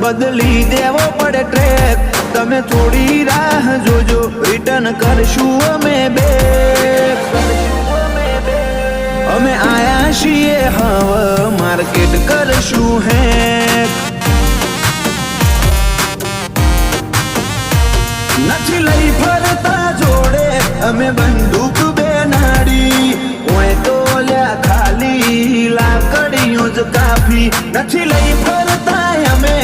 બદલી દેવો પડે ટ્રેક. તમે થોડી રાહ જોજો, રિટર્ન કરશું અમે બેક. અમે આયા છીએ હવે માર્કેટ કરશું હેક. નથી લઈ ફરતા જોડે અમે બંદૂક બે નાડી. ઓય તો લ્યા ખાલી લાકડીઓ જ કાફી. નથી લઈ ફરતા અમે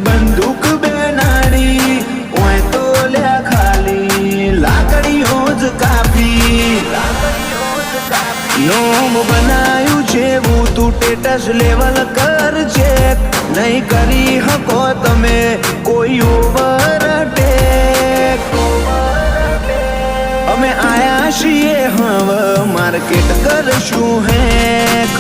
બંદૂક બે નાડી. ઓય તો લ્યા ખાલી લાકડીઓ જ કાફી. નોમ બનાયું છે હું તું ટેટસ લેવલ કરજે. નહીં કરી હકો તમે કોઈ ઓવરટેક. અમે આયા છીએ હવે માર્કેટ કરશું હેક.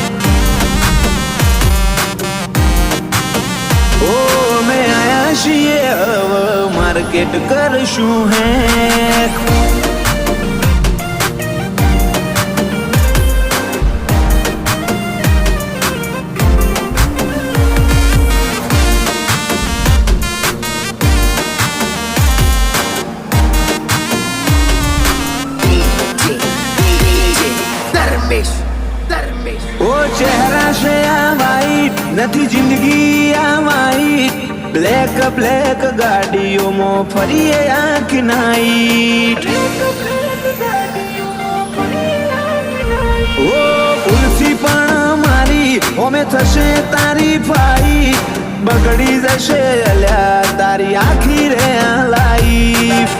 ઓ અમે આયા છીએ હવે માર્કેટ કરશું હેક. ઓ ચહેરા છે આ વાઈટ, નથી જિંદગી આ વાઈટ. બ્લેક બ્લેક ગાડીઓમાં ફરીએ આંખ નાઈટ. ઓ ઉલસી પણ મારી ઓમે થશે તારી ફાઈ. બગડી જશે અલ્યા તારી આખી રે આ લાઈફ.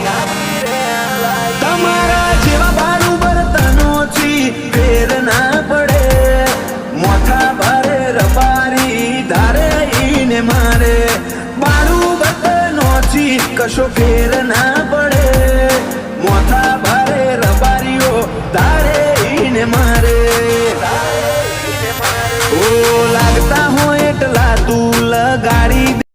તમારા જેવા બારું બર્તનોથી ફેર ના પડે. મોથા ભારે રબારી ધારે ઈને મારે. બારું બર્તનોથી કશો ફેર ના પડે. મોથા ભારે રબારીઓ ધારે ઈને મારે. ઓ